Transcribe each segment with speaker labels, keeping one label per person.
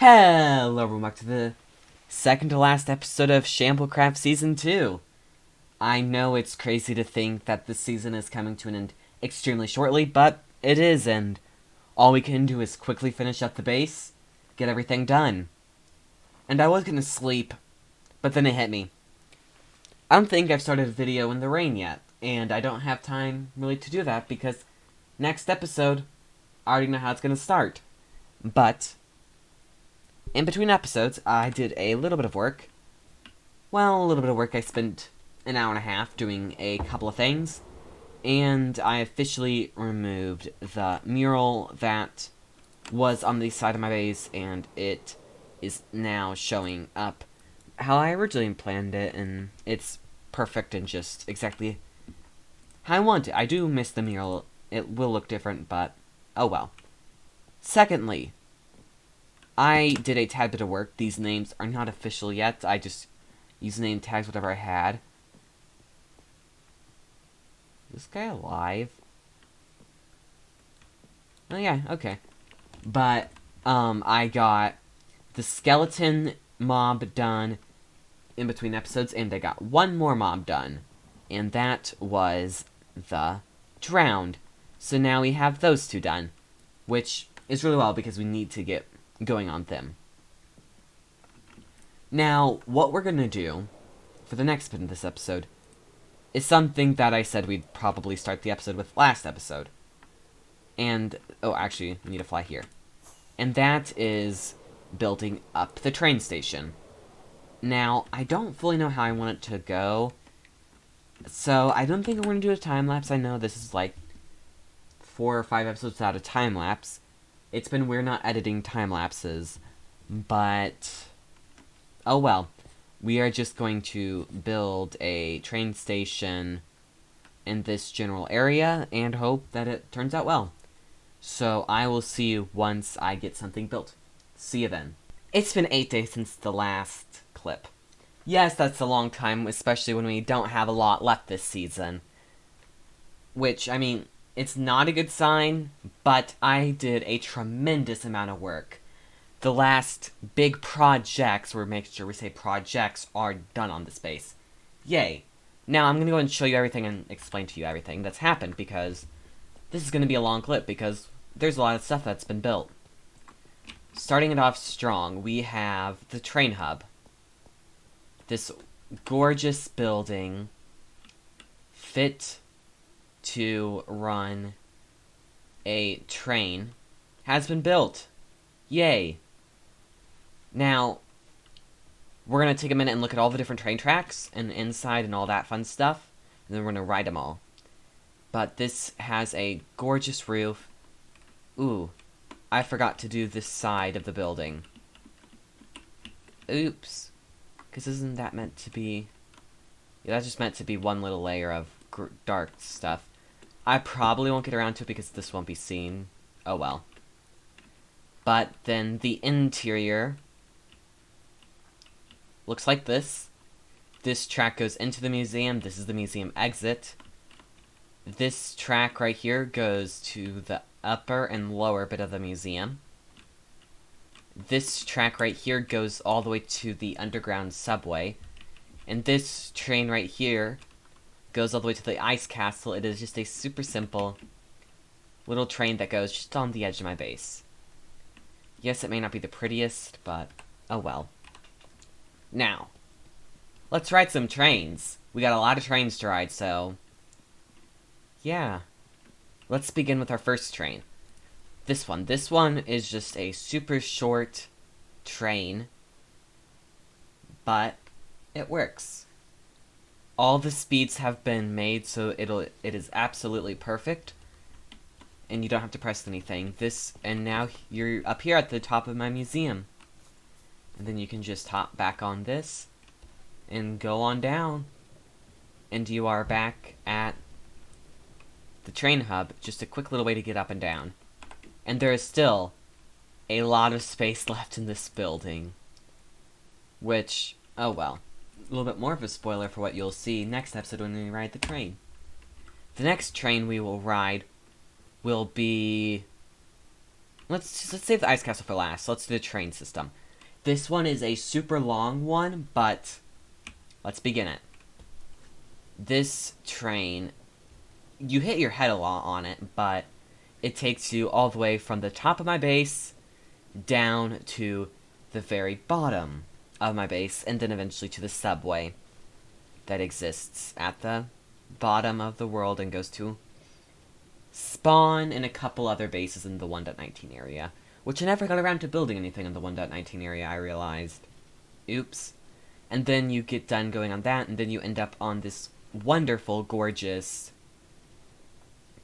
Speaker 1: Hello, everyone, back to the second to last episode of Shamblecraft Season 2. I know it's crazy to think that this season is coming to an end extremely shortly, but it is, and all we can do is quickly finish up the base, get everything done. And I was gonna sleep, but then it hit me. I don't think I've started a video in the rain yet, and I don't have time really to do that because next episode, I already know how it's gonna start. But in between episodes, I did a little bit of work. Well, a little bit of work. I spent an hour and a half doing a couple of things. And I officially removed the mural that was on the side of my base. And it is now showing up how I originally planned it. And it's perfect and just exactly how I want it. I do miss the mural. It will look different, but oh well. Secondly, I did a tad bit of work. These names are not official yet. I just username tags whatever I had. Is this guy alive? Oh yeah, okay. But I got the skeleton mob done in between episodes, and I got one more mob done, and that was the drowned. So now we have those two done, which is really well because we need to get going on them. Now, what we're gonna do for the next bit of this episode is something that I said we'd probably start the episode with last episode. And, oh, actually, we need to fly here. And that is building up the train station. Now, I don't fully know how I want it to go, so I don't think we're gonna do a time-lapse. I know this is like 4 or 5 episodes without a time-lapse. It's been weird not editing time-lapses, but oh well. We are just going to build a train station in this general area and hope that it turns out well. So I will see you once I get something built. See you then. It's been 8 days since the last clip. Yes, that's a long time, especially when we don't have a lot left this season. Which, I mean, it's not a good sign, but I did a tremendous amount of work. The last big projects, or make sure we say projects, are done on this base. Yay. Now I'm going to go and show you everything and explain to you everything that's happened, because this is going to be a long clip, because there's a lot of stuff that's been built. Starting it off strong, we have the train hub. This gorgeous building, fit to run a train, has been built. Yay. Now, we're going to take a minute and look at all the different train tracks and inside and all that fun stuff, and then we're going to ride them all. But this has a gorgeous roof. Ooh, I forgot to do this side of the building. Oops. Because isn't that meant to be... Yeah, that's just meant to be one little layer of dark stuff. I probably won't get around to it because this won't be seen. Oh well. But then the interior looks like this. This track goes into the museum. This is the museum exit. This track right here goes to the upper and lower bit of the museum. This track right here goes all the way to the underground subway. And this train right here goes all the way to the ice castle. It is just a super simple little train that goes just on the edge of my base. Yes, it may not be the prettiest, but oh well. Now, let's ride some trains. We got a lot of trains to ride, so yeah. Let's begin with our first train. This one. This one is just a super short train, but it works. All the speeds have been made, so it is absolutely perfect. And you don't have to press anything. And now you're up here at the top of my museum. And then you can just hop back on this and go on down. And you are back at the train hub. Just a quick little way to get up and down. And there is still a lot of space left in this building. Which, oh well. A little bit more of a spoiler for what you'll see next episode when we ride the train. The next train we will ride will be let's save the ice castle for last. Let's do the train system. This one is a super long one, but let's begin it. This train, you hit your head a lot on it, but it takes you all the way from the top of my base down to the very bottom of my base, and then eventually to the subway that exists at the bottom of the world and goes to spawn in a couple other bases in the 1.19 area, which I never got around to building anything in the 1.19 area, I realized. Oops. And then you get done going on that, and then you end up on this wonderful, gorgeous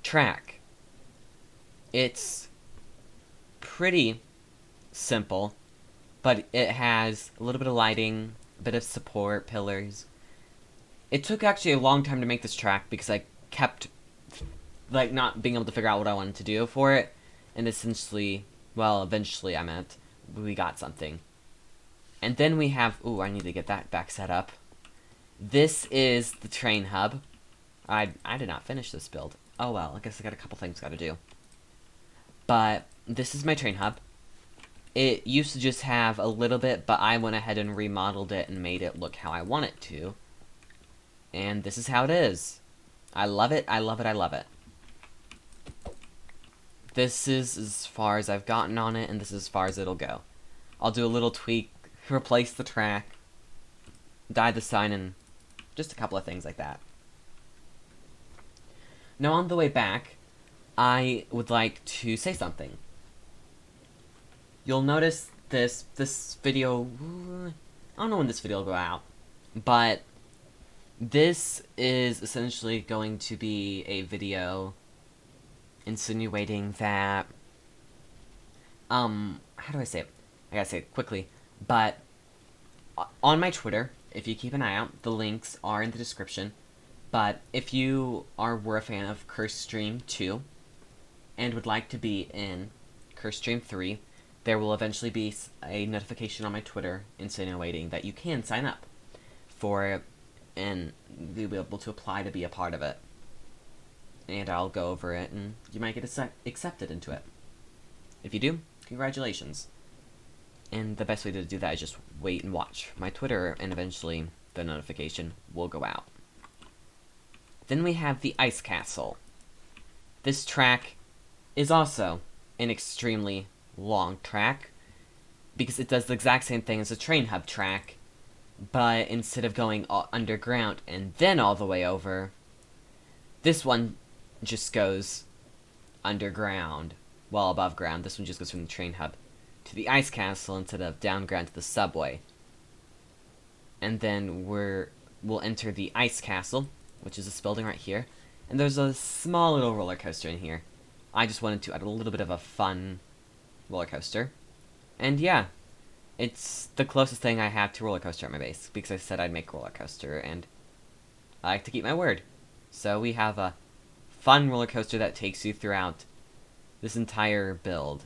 Speaker 1: track. It's pretty simple, but it has a little bit of lighting, a bit of support, pillars. It took actually a long time to make this track because I kept, like, not being able to figure out what I wanted to do for it, and essentially, well, eventually we got something. And then we have, ooh, I need to get that back set up. This is the train hub. I did not finish this build. Oh well, I guess I got a couple things gotta do. But this is my train hub. It used to just have a little bit, but I went ahead and remodeled it and made it look how I want it to. And this is how it is. I love it, I love it, I love it. This is as far as I've gotten on it, and this is as far as it'll go. I'll do a little tweak, replace the track, dye the sign, and just a couple of things like that. Now on the way back, I would like to say something. You'll notice this video, I don't know when this video will go out, but this is essentially going to be a video insinuating that, how do I say it? I gotta say it quickly, but on my Twitter, if you keep an eye out, the links are in the description, but if you were a fan of Curse Stream 2, and would like to be in Curse Stream 3, there will eventually be a notification on my Twitter insinuating that you can sign up for it, and you'll be able to apply to be a part of it. And I'll go over it, and you might get accepted into it. If you do, congratulations. And the best way to do that is just wait and watch my Twitter, and eventually the notification will go out. Then we have the Ice Castle. This track is also an extremely long track, because it does the exact same thing as a train hub track, but instead of going underground and then all the way over, this one just goes underground, well above ground. This one just goes from the train hub to the Ice Castle instead of down ground to the subway. And then we'll enter the Ice Castle, which is this building right here, and there's a small little roller coaster in here. I just wanted to add a little bit of a fun roller coaster. And yeah, it's the closest thing I have to roller coaster at my base, because I said I'd make a roller coaster, and I like to keep my word. So we have a fun roller coaster that takes you throughout this entire build.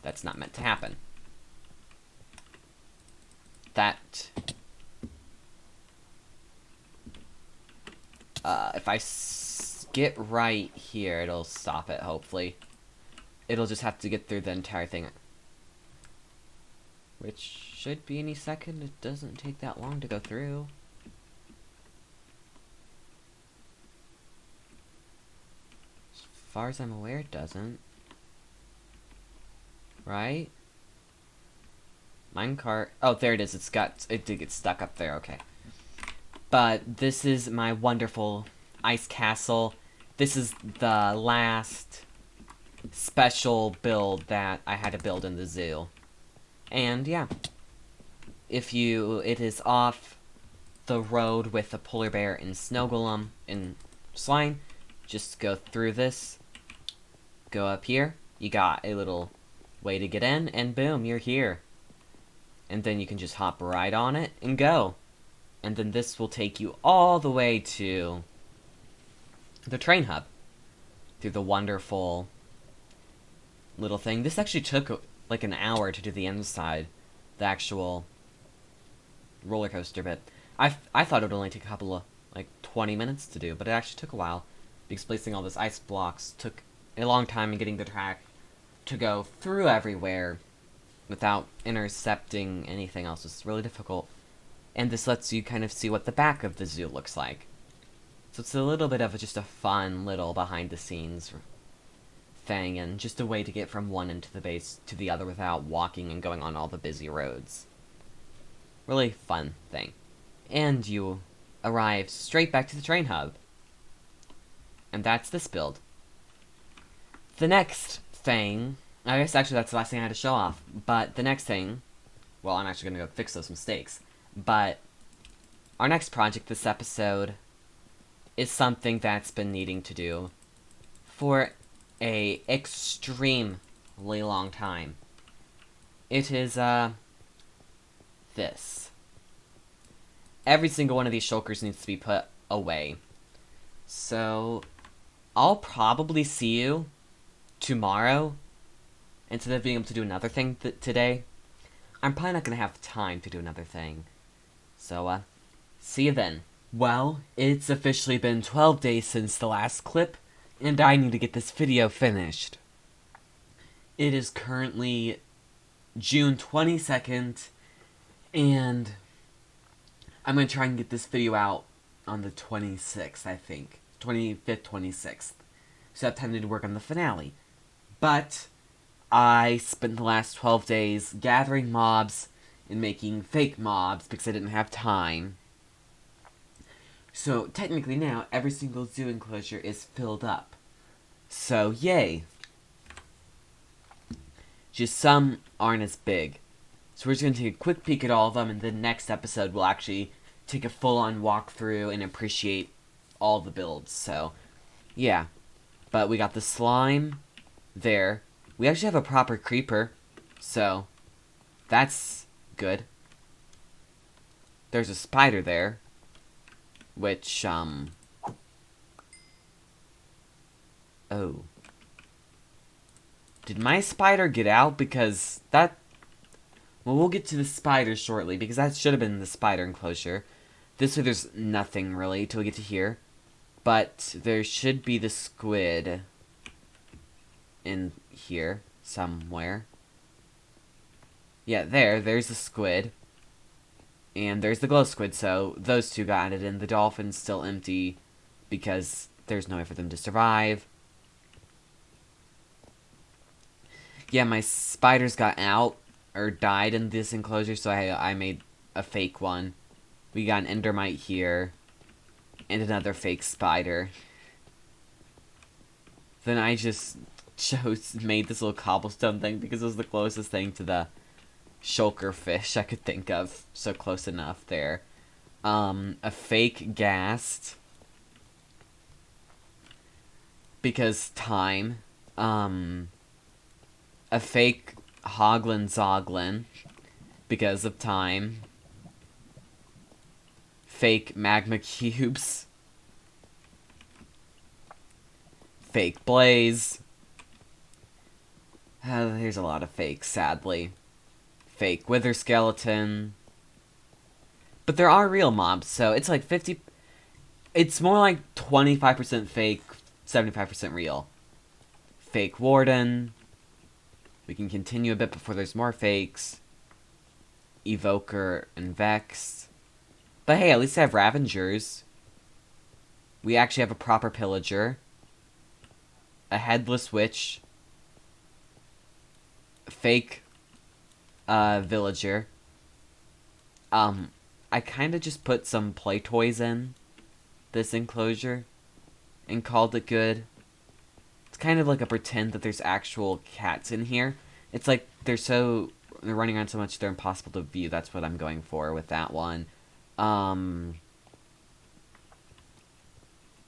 Speaker 1: That's not meant to happen. That if I get right here, it'll stop it, hopefully. It'll just have to get through the entire thing, which should be any second. It doesn't take that long to go through. As far as I'm aware, it doesn't. Right? Minecart. Oh, there it is. It did get stuck up there. Okay. But this is my wonderful Ice Castle. This is the last special build that I had to build in the zoo. And yeah, it is off the road with a polar bear and snow golem and slime. Just go through this, go up here, you got a little way to get in, and boom, you're here. And then you can just hop right on it and go. And then this will take you all the way to the train hub, through the wonderful little thing. This actually took like an hour to do the inside, the actual roller coaster bit. I thought it would only take a couple of, like, 20 minutes to do, but it actually took a while. because placing all those ice blocks took a long time and getting the track to go through everywhere without intercepting anything else was really difficult. And this lets you kind of see what the back of the zoo looks like. So it's a little bit of just a fun little behind the scenes thing, and just a way to get from one end of the base to the other without walking and going on all the busy roads. Really fun thing. And you arrive straight back to the train hub. And that's this build. The next thing, I guess actually that's the last thing I had to show off, but the next thing, well, I'm actually going to go fix those mistakes, but our next project this episode is something that's been needing to do for a extremely long time. It is, this. Every single one of these shulkers needs to be put away. So, I'll probably see you tomorrow, instead of being able to do another thing today. I'm probably not going to have time to do another thing. So, see you then. Well, it's officially been 12 days since the last clip, and I need to get this video finished. It is currently June 22nd, and I'm going to try and get this video out on the 26th, I think. 25th, 26th. So I have time to work on the finale. But I spent the last 12 days gathering mobs and making fake mobs because I didn't have time. So technically now, every single zoo enclosure is filled up. So yay! Just some aren't as big. So we're just going to take a quick peek at all of them, and the next episode we'll actually take a full-on walkthrough and appreciate all the builds. So, yeah. But we got the slime there. We actually have a proper creeper, so that's good. There's a spider there, which, oh. Did my spider get out? Because that... Well, we'll get to the spider shortly, because that should have been the spider enclosure. This way there's nothing, really, till we get to here. But there should be the squid in here, somewhere. Yeah, there's the squid. And there's the glow squid, so those two got added in. The dolphin's still empty, because there's no way for them to survive. Yeah, my spiders got out, or died in this enclosure, so I made a fake one. We got an endermite here, and another fake spider. Then I just made this little cobblestone thing because it was the closest thing to the shulker fish I could think of. So close enough there. A fake ghast. Because time. A fake Hoglin Zoglin. Because of time. Fake magma cubes. Fake blaze. There's a lot of fakes, sadly. Fake wither skeleton. But there are real mobs, so it's like 50... It's more like 25% fake, 75% real. Fake warden. We can continue a bit before there's more fakes. Evoker and Vex. But hey, at least I have Ravengers. We actually have a proper pillager. A headless witch. Fake villager. I kind of just put some play toys in this enclosure and called it good. It's kind of like a pretend that there's actual cats in here. It's like they're running around so much they're impossible to view. That's what I'm going for with that one.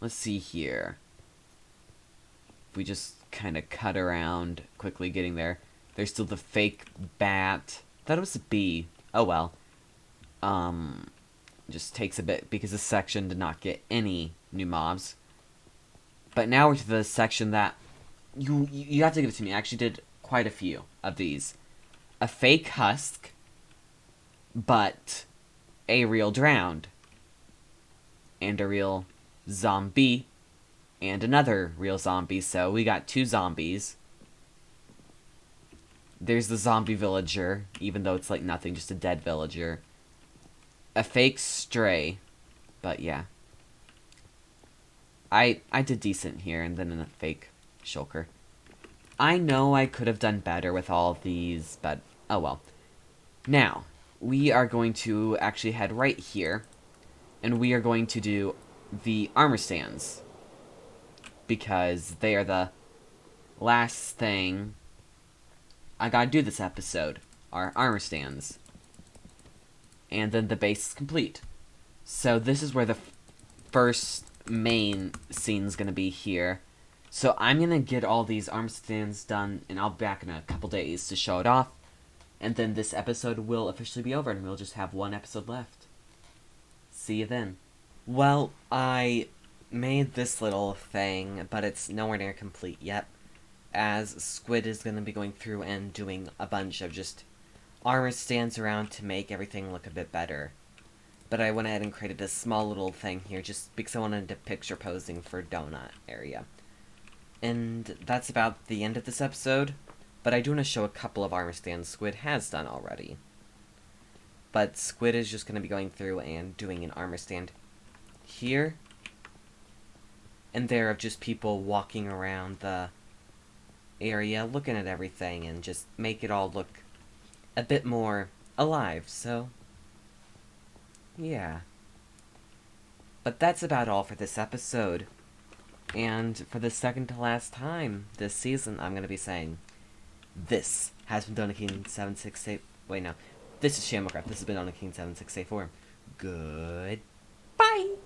Speaker 1: Let's see here. If we just kind of cut around, quickly getting there. There's still the fake bat. Thought it was a bee. Oh well. Just takes a bit because this section did not get any new mobs. But now we're to the section that you have to give it to me. I actually did quite a few of these. A fake husk, but a real drowned. And a real zombie. and another real zombie, so we got 2 zombies. There's the zombie villager, even though it's like nothing, just a dead villager. A fake stray, but yeah. I did decent here, and then a fake shulker. I know I could have done better with all of these, but oh well. Now, we are going to actually head right here, and we are going to do the armor stands, because they are the last thing I gotta do this episode, our armor stands. And then the base is complete. So this is where the first main scene's gonna be here. So I'm gonna get all these armor stands done, and I'll be back in a couple days to show it off. And then this episode will officially be over, and we'll just have 1 episode left. See you then. Well, I made this little thing, but it's nowhere near complete yet, as Squid is going to be going through and doing a bunch of just armor stands around to make everything look a bit better. But I went ahead and created a small little thing here just because I wanted to picture posing for donut area. And that's about the end of this episode, but I do want to show a couple of armor stands Squid has done already. But Squid is just going to be going through and doing an armor stand here and there of just people walking around the area, looking at everything, and just make it all look a bit more alive, so yeah. But that's about all for this episode, and for the second to last time this season, I'm gonna be saying, this has been Donaking768, wait no, this is Shamblecraft, this has been Donaking768 Good. Bye!